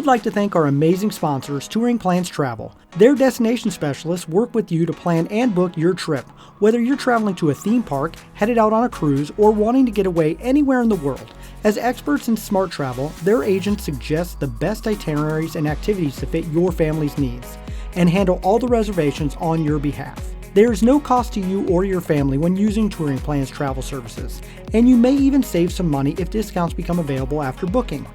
would like to thank our amazing sponsors, Touring Plans Travel. Their destination specialists work with you to plan and book your trip, whether you're traveling to a theme park, headed out on a cruise, or wanting to get away anywhere in the world. As experts in smart travel, their agents suggest the best itineraries and activities to fit your family's needs, and handle all the reservations on your behalf. There is no cost to you or your family when using Touring Plans Travel services, and you may even save some money if discounts become available after booking.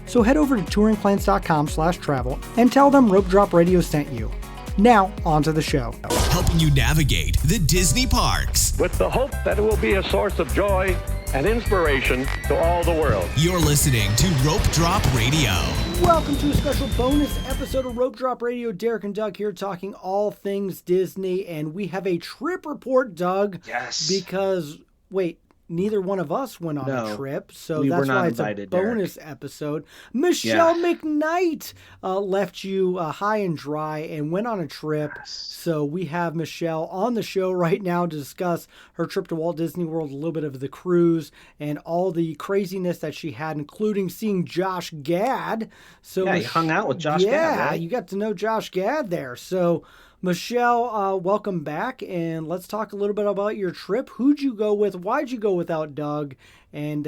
So head over to touringplans.com/travel and tell them Rope Drop Radio sent you. Now, on to the show. Helping you navigate the Disney parks. With the hope that it will be a source of joy and inspiration to all the world. You're listening to Rope Drop Radio. Welcome to a special bonus episode of Rope Drop Radio. Derek and Doug here talking all things Disney, and we have a trip report, Doug. Yes. Because, wait, neither one of us went on a trip, so that's why it's invited, a bonus episode. Michelle McKnight left you high and dry and went on a trip. Yes. So we have Michelle on the show right now to discuss her trip to Walt Disney World, a little bit of the cruise, and all the craziness that she had, including seeing Josh Gad. So yeah, you hung out with Josh Gad, Yeah, right? You got to know Josh Gad there. So Michelle, welcome back, and let's talk a little bit about your trip. Who'd you go with? Why'd you go without Doug? And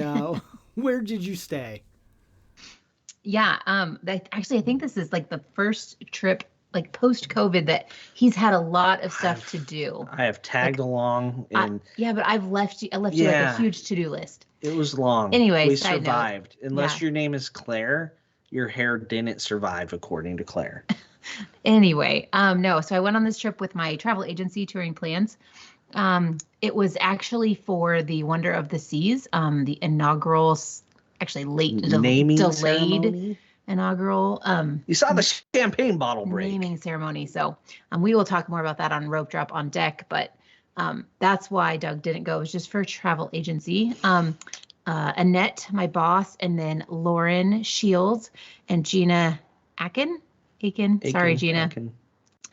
where did you stay? Yeah, actually, I think this is like the first trip, like post-COVID, that he's had a lot of stuff to do. I have tagged along. And but I left you like a huge to-do list. It was long. Anyway, we survived. Unless your name is Claire, your hair didn't survive, according to Claire. Anyway, no. So I went on this trip with my travel agency, Touring Plans. It was actually for the Wonder of the Seas, the inaugural, actually delayed ceremony? Inaugural. You saw the champagne bottle break. Naming ceremony. So we will talk more about that on Rope Drop on Deck. But that's why Doug didn't go. It was just for a travel agency. Annette, my boss, and then Lauren Shields and Gina Aiken. Sorry, Gina.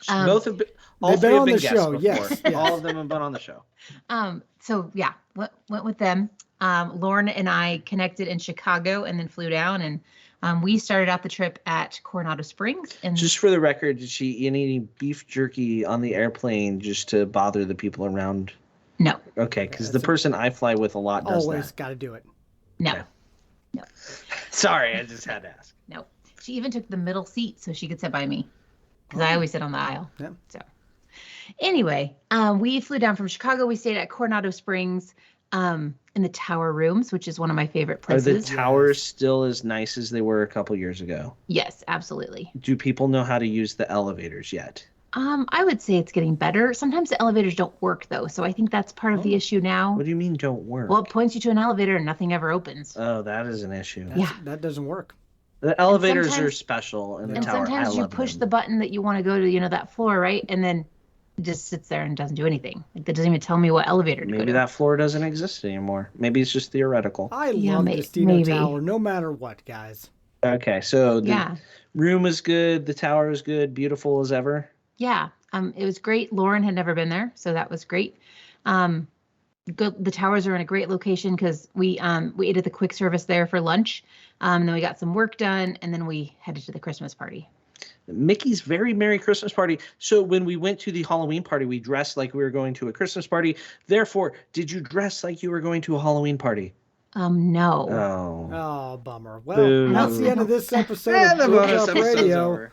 Both have been, they've been on the show. Yes. All of them have been on the show. So yeah, went with them. Lauren and I connected in Chicago and then flew down, and we started out the trip at Coronado Springs. And just for the record, did she eat any beef jerky on the airplane just to bother the people around? No. Okay, because the person I fly with a lot does always that. Got to do it. No. Okay. No. Sorry, I just had to ask. No. She even took the middle seat so she could sit by me, because I always sit on the aisle. Yeah. So anyway, we flew down from Chicago. We stayed at Coronado Springs in the tower rooms, which is one of my favorite places. Are the towers still as nice as they were a couple years ago? Yes, absolutely. Do people know how to use the elevators yet? I would say it's getting better. Sometimes the elevators don't work, though, so I think that's part of the issue now. What do you mean don't work? Well, it points you to an elevator and nothing ever opens. Oh, that is an issue. That doesn't work. The elevators are special in the tower. And sometimes you push the button that you want to go to, that floor, right? And then it just sits there and doesn't do anything. Like, that doesn't even tell me what elevator to go to. Maybe that floor doesn't exist anymore. Maybe it's just theoretical. I love the Destino Tower, no matter what, guys. Okay, so the room is good, the tower is good, beautiful as ever. Yeah, it was great. Lauren had never been there, so that was great. The towers are in a great location because we ate at the quick service there for lunch. Then we got some work done, and then we headed to the Christmas party. Mickey's Very Merry Christmas Party. So when we went to the Halloween party, we dressed like we were going to a Christmas party. Therefore, did you dress like you were going to a Halloween party? No. Oh, bummer. Well, that's the end of this episode of the bonus Radio.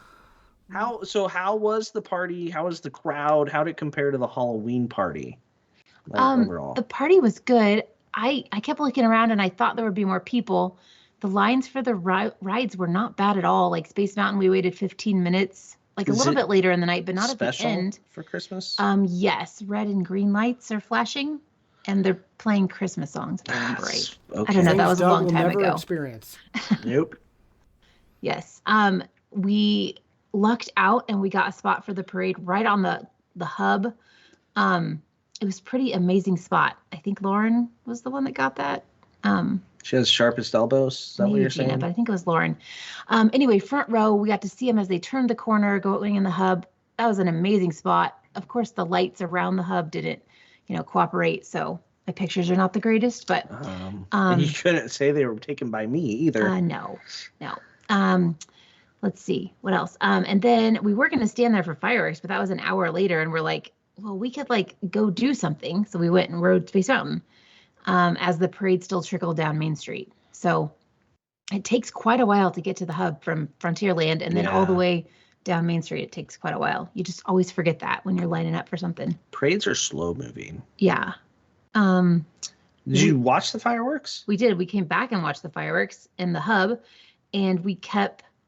How was the party? How was the crowd? How did it compare to the Halloween party? Overall? The party was good. I kept looking around and I thought there would be more people. The lines for the rides were not bad at all. Like Space Mountain, we waited 15 minutes, like a little bit later in the night, but not at the end. For Christmas? Yes, red and green lights are flashing, and they're playing Christmas songs. If I remember right. Okay. I don't know. That was a long time ago. Experience. Nope. Yes. We lucked out and we got a spot for the parade right on the hub. It was pretty amazing spot. I think Lauren was the one that got that. She has sharpest elbows. Is that what you're saying? But I think it was Lauren. Anyway, front row, we got to see them as they turned the corner, going in the hub. That was an amazing spot. Of course, the lights around the hub didn't, cooperate. So my pictures are not the greatest, but you couldn't say they were taken by me either. No. let's see what else. And then we were going to stand there for fireworks, but that was an hour later, and we're like, well, we could like go do something. So we went and rode Space Mountain as the parade still trickled down Main Street. So it takes quite a while to get to the hub from Frontierland, and then all the way down Main Street. It takes quite a while. You just always forget that when you're lining up for something. Parades are slow moving. Yeah. Did you watch the fireworks? We did. We came back and watched the fireworks in the hub, and we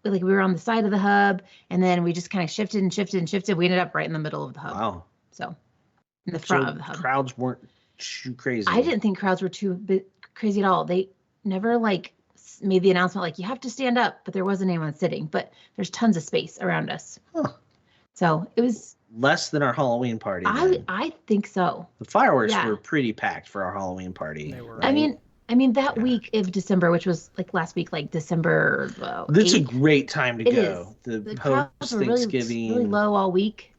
were on the side of the hub, and then we just kind of shifted and shifted and shifted. We ended up right in the middle of the hub. Wow. So in the front of the hub. Crowds weren't too crazy. I didn't think crowds were too crazy at all. They never like made the announcement like you have to stand up, but there wasn't anyone sitting. But there's tons of space around us. Huh. So it was less than our Halloween party. I think so. The fireworks were pretty packed for our Halloween party. They were. Right? I mean that week of December, which was like last week, like December. That's 8th. a great time to go. The post crowds were Thanksgiving. really low all week.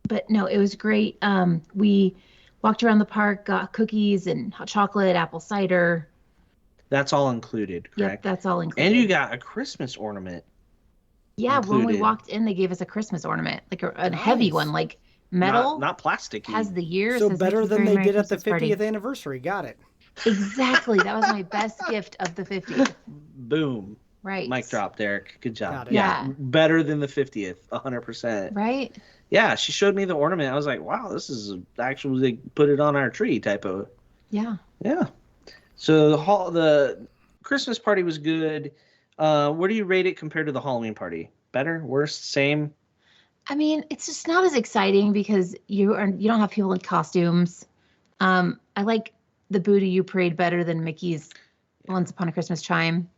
But no, it was great. We walked around the park, got cookies and hot chocolate, apple cider. That's all included, correct? Yep, that's all included. And you got a Christmas ornament. Yeah, included. when we walked in, they gave us a Christmas ornament, like a heavy one, like metal. Not plastic. Has the year. So better than they did at the 50th party. anniversary. Got it. Exactly. That was my best gift of the 50th. Boom. Right. Mic drop, Derek. Good job. Yeah. Better than the 50th, 100%. Right. Yeah, she showed me the ornament. I was like, wow, this is actually put it on our tree type of. Yeah. Yeah. So the Christmas party was good. Where do you rate it compared to the Halloween party? Better, worse, same? I mean, it's just not as exciting because you don't have people in costumes. I like the Boo to You parade better than Mickey's Once Upon a Christmas Chime.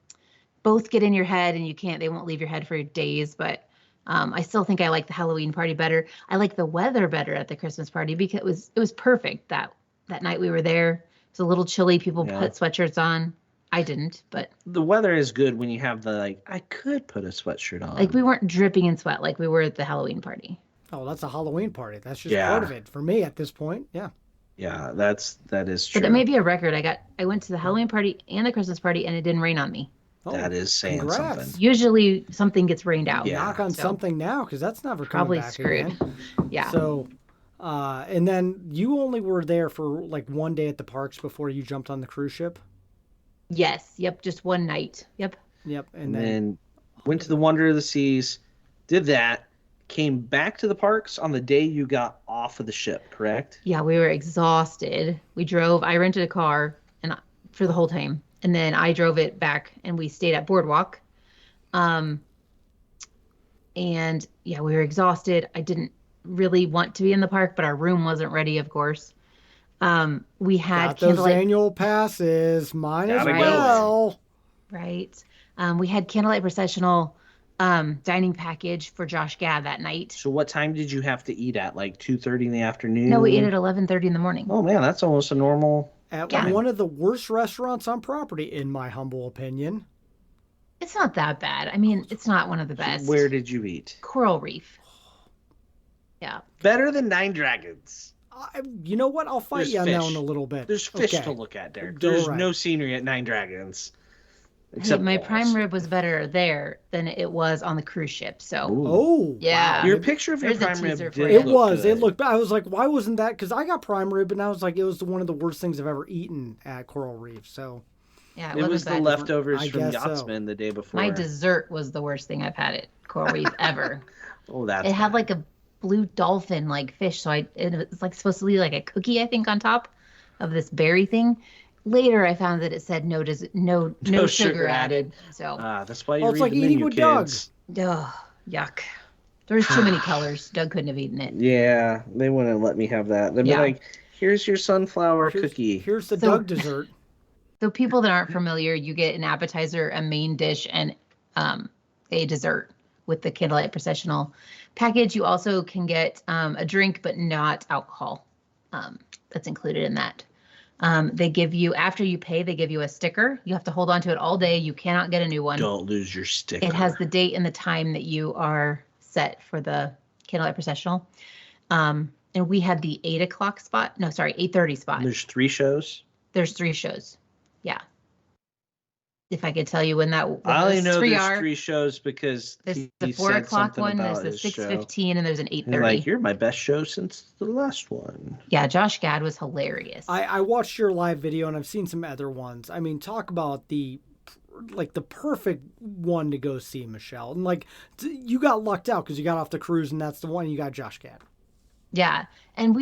Both get in your head and they won't leave your head for days, but I still think I like the Halloween party better. I like the weather better at the Christmas party because it was perfect that night we were there. It was a little chilly. People put sweatshirts on. I didn't, but the weather is good when you have I could put a sweatshirt on. Like we weren't dripping in sweat like we were at the Halloween party. Oh, that's a Halloween party. That's just part of it for me at this point. Yeah. Yeah, that is true. But that may be a record. I went to the Halloween party and the Christmas party and it didn't rain on me. Oh, that is saying something. Usually something gets rained out. Yeah. Knock on something now because that's never coming back screwed. Again. Yeah. So, and then you only were there for like one day at the parks before you jumped on the cruise ship? Yes. Yep. Just one night. Yep. And then went to the Wonder of the Seas, did that, came back to the parks on the day you got off of the ship, correct? Yeah, we were exhausted. I rented a car for the whole time. And then I drove it back and we stayed at Boardwalk. And yeah, we were exhausted. I didn't really want to be in the park, but our room wasn't ready, of course. We had those annual passes. Mine as well. Right. We had Candlelight Processional dining package for Josh Gad that night. So what time did you have to eat at? Like 2:30 in the afternoon? No, we ate at 11:30 in the morning. Oh man, that's almost a normal. At one of the worst restaurants on property, in my humble opinion. It's not that bad. I mean, it's not one of the best. Where did you eat? Coral Reef. Yeah. Better than Nine Dragons. You know what? I'll fight you on that one a little bit. There's fish to look at, Derek. There's no scenery at Nine Dragons. Except my prime rib was better there than it was on the cruise ship. So, yeah, wow. Your picture of your prime rib did it look was. Good. It looked. I was like, why wasn't that? Because I got prime rib, and I was like, it was one of the worst things I've ever eaten at Coral Reef. So, yeah, it was the leftovers from Yachtsman the day before. My dessert was the worst thing I've had at Coral Reef ever. It had like a blue dolphin like fish, so it was like supposed to be like a cookie, I think, on top of this berry thing. Later, I found that it said no sugar added. So that's why you read it's like the eating menu, with kids. Doug. Oh, yuck! There's too many colors. Doug couldn't have eaten it. Yeah, they wouldn't let me have that. They'd be like, "Here's your sunflower cookie. Here's the Doug dessert." So people that aren't familiar, you get an appetizer, a main dish, and a dessert with the Candlelight Processional package. You also can get a drink, but not alcohol. That's included in that. They give you, after you pay, they give you a sticker. You have to hold on to it all day. You cannot get a new one. Don't lose your sticker. It has the date and the time that you are set for the Candlelight Processional. And we had the 8 o'clock spot. No, sorry, 8:30 spot. There's 3 shows? There's 3 shows. Yeah. if I could tell you when that I only know three there's are. 3 shows because There's the he 4 said o'clock something one, there's about the his show. 6:15, and there's an He's 8:30. like, you're my best show since the last one. Yeah, Josh Gad was hilarious. I watched your live video and I've seen some other ones. I mean, talk about the perfect one to go see, Michelle. And like, you got lucked out because you got off the cruise and that's the one you got Josh Gad. Yeah, and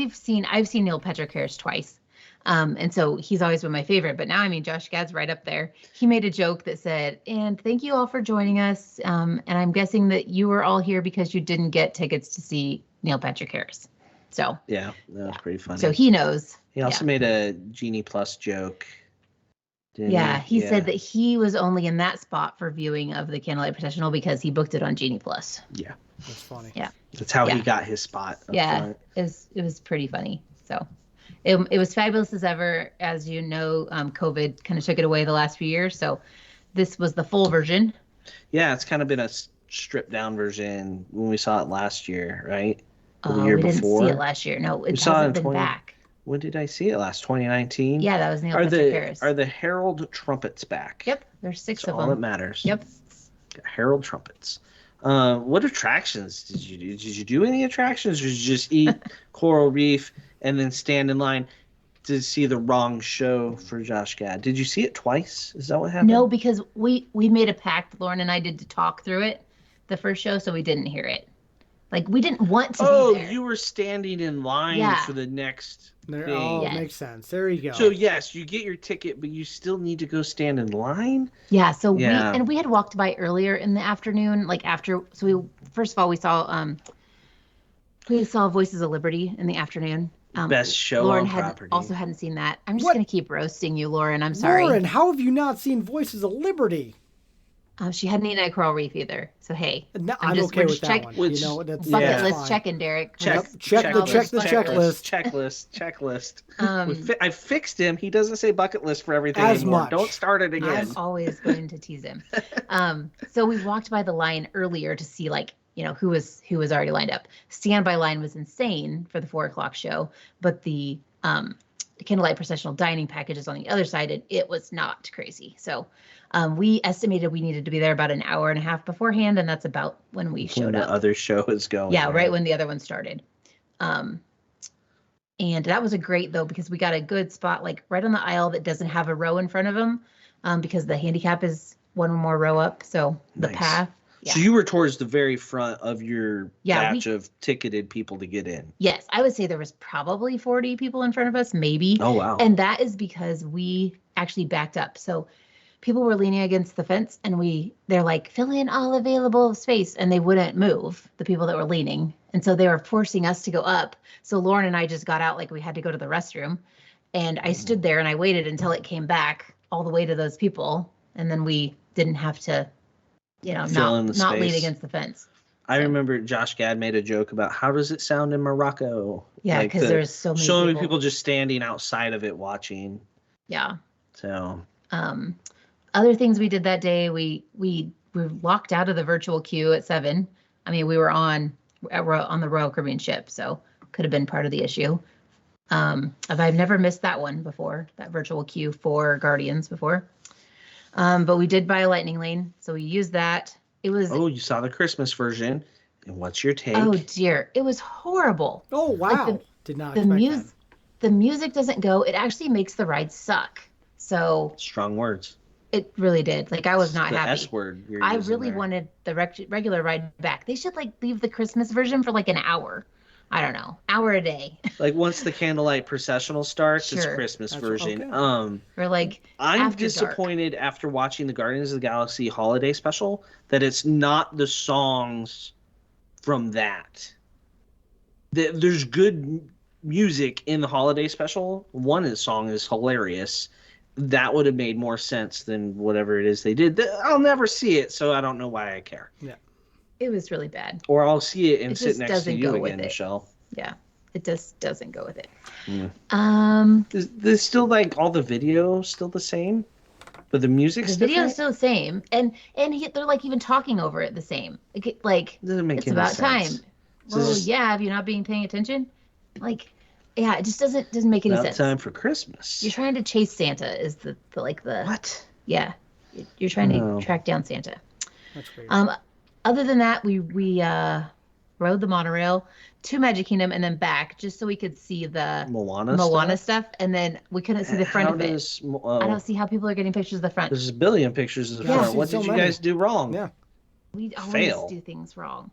I've seen Neil Patrick Harris twice. And so he's always been my favorite. But now, I mean, Josh Gad's right up there. He made a joke that said, and thank you all for joining us. And I'm guessing that you were all here because you didn't get tickets to see Neil Patrick Harris. So yeah, that was pretty funny. So he knows. He also made a Genie Plus joke. He said that he was only in that spot for viewing of the Candle Light Processional because he booked it on Genie Plus. Yeah. That's funny. Yeah. That's how he got his spot. Front. It was pretty funny. So it was fabulous as ever. As you know, COVID kind of took it away the last few years. So this was the full version. Yeah, it's kind of been a stripped down version when we saw it last year, right? The year before. We didn't see it last year. No, it hasn't been back. When did I see it last? 2019? Yeah, that was Neil Patrick Harris. Are the Herald trumpets back? Yep, there's 6 of them. All that matters. Yep. Herald trumpets. What attractions did you do? Did you do any attractions, or did you just eat Coral Reef and then stand in line to see the wrong show for Josh Gad? Did you see it twice? Is that what happened? No, because we made a pact, Lauren and I did, to talk through it the first show, so we didn't hear it. Like, we didn't want to be there. You were standing in line for the next thing. Oh, yes. Makes sense. There you go. So, yes, you get your ticket, but you still need to go stand in line? Yeah, so we had walked by earlier in the afternoon, first of all, we saw Voices of Liberty in the afternoon. Best show Lauren on property. also hadn't seen that. I'm just going to keep roasting you, Lauren. I'm sorry. Lauren, how have you not seen Voices of Liberty? She hadn't eaten at Coral Reef either. So, hey. No, I'm okay with that one. You know, that's bucket list checking, Derek. Check the checklist. I fixed him. He doesn't say bucket list for everything anymore. Don't start it again. I'm always going to tease him. So we walked by the line earlier to see, who was already lined up. Standby line was insane for the 4 o'clock show, but the Candle Light Processional dining packages on the other side, and it was not crazy. So we estimated we needed to be there about an hour and a half beforehand, and that's about when we showed up. The other show is going. Yeah, right when the other one started. And that was a great, though, because we got a good spot, right on the aisle that doesn't have a row in front of them, because the handicap is one more row up. So the path. Yeah. So you were towards the very front of your batch of ticketed people to get in. Yes, I would say there was probably 40 people in front of us, maybe. Oh, wow. And that is because we actually backed up. So people were leaning against the fence, and they're like, fill in all available space, and they wouldn't move, the people that were leaning. And so they were forcing us to go up. So Lauren and I just got out like we had to go to the restroom. And I stood there and I waited until it came back all the way to those people. And then we didn't have to, not lean against the fence. I remember Josh Gad made a joke about how does it sound in Morocco? Yeah, because there's so many people just standing outside of it watching. Yeah. So. Other things we did that day, we were locked out of the virtual queue at 7. I mean, we were on the Royal Caribbean ship, so could have been part of the issue. I've never missed that one before, that virtual queue for Guardians before. But we did buy a lightning lane, so we used that. It was. Oh, you saw the Christmas version. And what's your take? Oh dear, it was horrible. Oh wow, did not expect that. The music doesn't go. It actually makes the ride suck. So strong words. It really did. I was not happy. The S word. I really wanted the regular ride back. They should leave the Christmas version for an hour. I don't know, hour a day. Once the Candlelight Processional starts, it's Christmas version. Okay. Or I'm disappointed after watching the Guardians of the Galaxy holiday special that it's not the songs from that. There's good music in the holiday special. One song is hilarious. That would have made more sense than whatever it is they did. I'll never see it, so I don't know why I care. Yeah. It was really bad. Or I'll see it and sit next to you again, Michelle. Yeah, it just doesn't go with it. There's still all the video still the same, but the music's the video's still the same, and they're even talking over it the same. Doesn't make it's any about sense. time. Well, yeah, have you not been paying attention? Yeah, it just doesn't make any sense. Time for Christmas. You're trying to chase Santa is the what? Yeah. You're trying No. to track down Santa. That's weird. Other than that, we rode the monorail to Magic Kingdom and then back just so we could see the Moana stuff. And then we couldn't see the front of it. I don't see how people are getting pictures of the front. There's a billion pictures of the Yeah, front. What so did you many. guys do wrong? Yeah. We always Fail. do things wrong.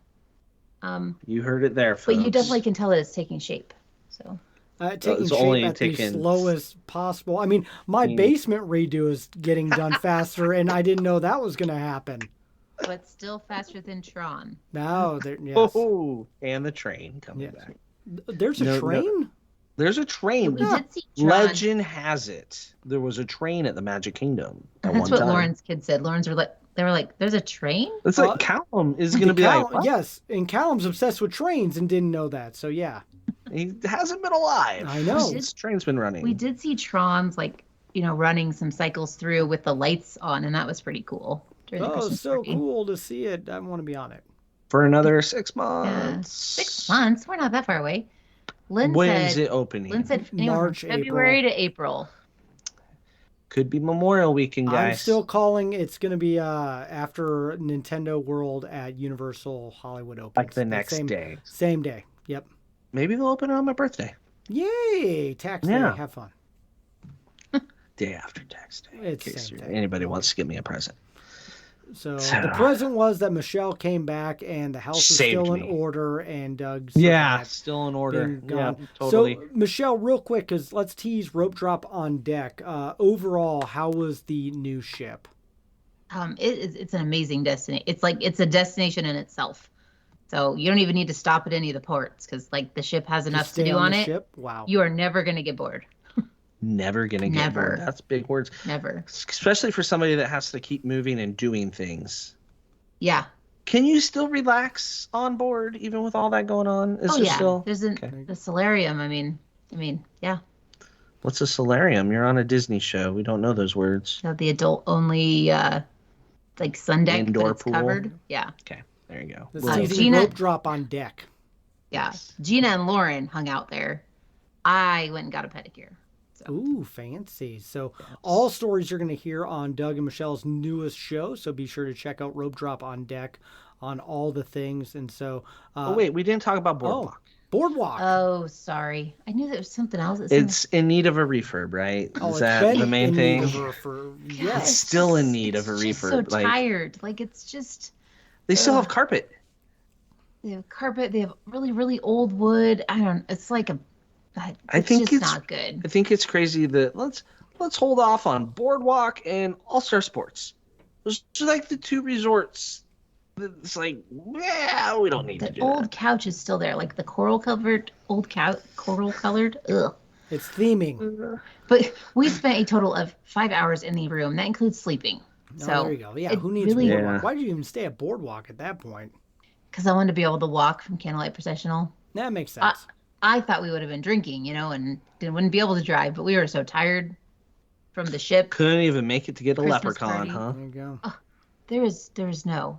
You heard it there, folks. But you definitely can tell that it's taking shape. So Taking it's shape only at the taken- slowest possible. I mean, my basement redo is getting done faster, and I didn't know that was going to happen. but still faster than Tron. Now, yes. Oh, and the train coming Yes. back. There's a No, no. train? There's a train. We did see Tron. Legend has it there was a train at the Magic Kingdom at That's one what time. Lauren's kids said. They were like, "There's a train." It's like Callum is going to be like, what? Yes, and Callum's obsessed with trains and didn't know that. So, yeah. He hasn't been alive. I know. Since train's been running. We did see Tron's running some cycles through with the lights on, and that was pretty cool. during the Oh, Christmas so party. cool to see it. I want to be on it. For another 6 Yeah, months. 6 months. We're not that far away. Lynn When said, is it opening? Lynn said anywhere March, from February to April. Could be Memorial Weekend, guys. I'm still calling it's going to be after Nintendo World at Universal Hollywood opens. Like the next same, day. Same day. Yep. Maybe they'll open it on my birthday. Yay! Tax Yeah. day. Have fun. Day after tax day. It's in case same day. anybody wants to give me a present. So the present was that Michelle came back and the house is Saved still in me. order and Doug Still in order. been Yeah, gone. totally. So Michelle, real quick, because let's tease rope drop on deck. Overall, how was the new ship? It's an amazing destination. It's a destination in itself. So you don't even need to stop at any of the ports because the ship has enough Just to stay do on on the it. ship? Wow. You are never going to get bored. Never gonna get Never. bored. That's big words. Never. Especially for somebody that has to keep moving and doing things. Yeah. Can you still relax on board even with all that going on? Is Oh there yeah. still There's the solarium. I mean, yeah. What's a solarium? You're on a Disney show. We don't know those words. So the adult only sun deck, Indoor but it's pool? covered. Yeah. Okay, there you go. This Uh, is Gina- rope drop on deck. Yeah. Gina and Lauren hung out there. I went and got a pedicure. Ooh, fancy. So all stories you're going to hear on Doug and Michelle's newest show. So be sure to check out Rope Drop on Deck on all the things. And so... Oh, wait, we didn't talk about Boardwalk. Boardwalk. Oh, sorry. I knew there was something else. It's in need of a refurb, right? Oh, Is it's that been the main in thing? need of It's yes. still in need of a It's just refurb. so tired. It's just... They still have carpet. They have carpet. They have really, really old wood. I don't... It's like a... I think just it's not good. I think it's crazy that let's hold off on Boardwalk and All Star Sports. Those are like the two resorts. It's like, yeah, we don't need to The do old that. couch is still there, the coral-covered old couch, coral-colored. Ugh. It's theming. But we spent a total of 5 hours in the room. That includes sleeping. Oh, So there you go. Yeah, it who needs really- Boardwalk? Yeah. Why did you even stay at Boardwalk at that point? Because I wanted to be able to walk from Candle Light Processional. That makes sense. I thought we would have been drinking, and wouldn't be able to drive, but we were so tired from the ship. Couldn't even make it to get a Christmas leprechaun, party. huh? There you go. There is no.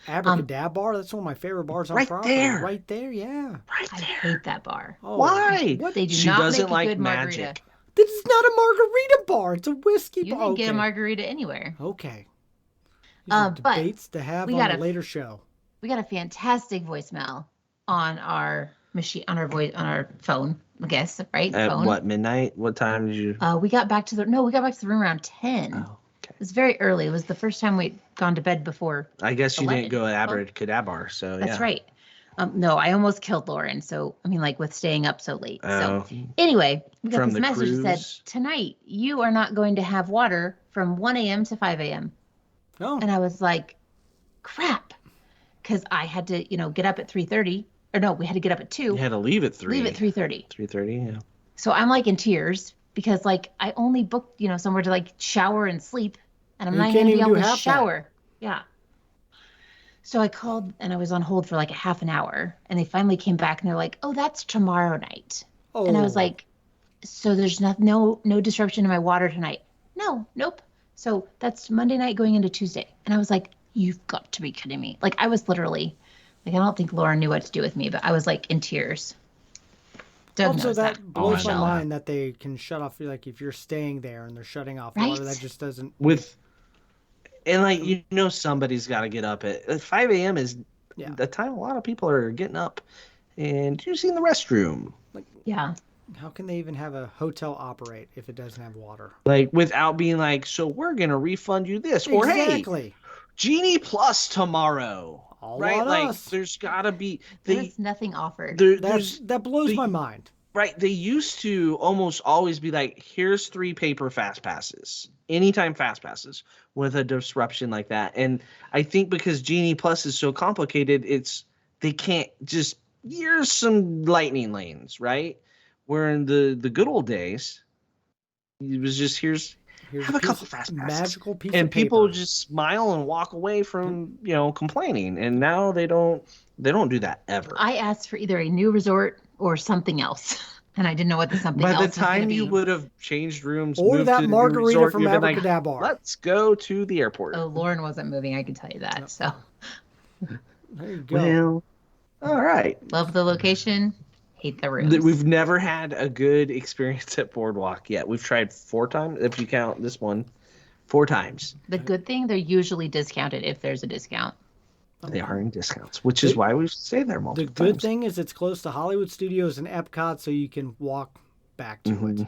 Abracadabra bar. That's one of my favorite bars on Right property. there. Right there, yeah. Right I there. hate that bar. Oh, Why? What? They do She not doesn't make a like good margarita. magic. This is not a margarita bar. It's a whiskey You bar. can get a margarita anywhere. Okay. These are But debates to have we on gotta- a later show. We got a fantastic voicemail on our machine, on our phone. I guess, right? At Phone. what, midnight? What time did you? We got back to the room around 10. Oh, okay. It was very early. It was the first time we'd gone to bed before. I guess you 11. didn't go at Abracadabra, so yeah. That's right. No, I almost killed Lauren. So, with staying up so late. Oh. So, anyway, we got From this the message that cruise? said, tonight, you are not going to have water from 1 a.m. to 5 a.m. Oh, And I was like, crap. Because I had to, get up at 3:30. Or no, we had to get up at 2. You had to leave at 3. Leave at 3:30. 3:30, yeah. So I'm in tears because I only booked, somewhere to shower and sleep. And I'm You not can't going to be even able do to half that. shower. Yeah. So I called and I was on hold for a half an hour, and they finally came back and they're like, "Oh, that's tomorrow night." oh. And I was like, "So there's no disruption in my water tonight?" No, nope. So that's Monday night going into Tuesday. And I was like, "You've got to be kidding me!" I was literally, I don't think Laura knew what to do with me, but I was in tears. Doug also, knows that blows my Michelle. mind that they can shut off, if you're staying there and they're shutting off Right? water. That just doesn't. With And like, you know, somebody's got to get up at 5 a.m. is Yeah. the time a lot of people are getting up and using the restroom. Yeah. How can they even have a hotel operate if it doesn't have water? Like, without being like, so we're going to refund you this. Or, hey, Exactly. Genie Plus tomorrow. All right? on Like, us. there's got to be. There's nothing offered. That blows my mind. Right. They used to almost always be like, here's 3 paper fast passes, anytime fast passes with a disruption like that. And I think because Genie Plus is so complicated, they can't just, here's some lightning lanes, right? Where in the good old days, it was just, here's have a couple fast passes. Magical piece and of paper. people just smile and walk away from, complaining. And now they don't do that ever. I asked for either a new resort or something else, and I didn't know what the something else By was the going to time be. you would have changed rooms, Or moved that to the new margarita resort, from you'd been like, Abracadabra. let's go to the airport. Oh, Lauren wasn't moving. I can tell you that. So There you go. Well, all right. love the location, hate the rooms. We've never had a good experience at Boardwalk yet. We've tried 4 times, if you count this one, 4 times. The good thing, they're usually discounted if there's a discount. They are in discounts, which is why we stay there multiple The good times. thing is it's close to Hollywood Studios and Epcot, so you can walk back to it.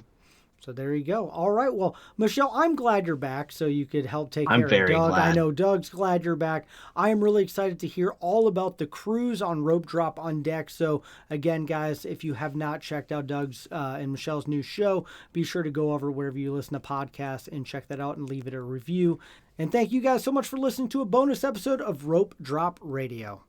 So there you go. All right. Well, Michelle, I'm glad you're back so you could help take I'm care very of Doug. glad. I know Doug's glad you're back. I am really excited to hear all about the cruise on Rope Drop on Deck. So again, guys, if you have not checked out Doug's and Michelle's new show, be sure to go over wherever you listen to podcasts and check that out and leave it a review. And thank you guys so much for listening to a bonus episode of Rope Drop Radio.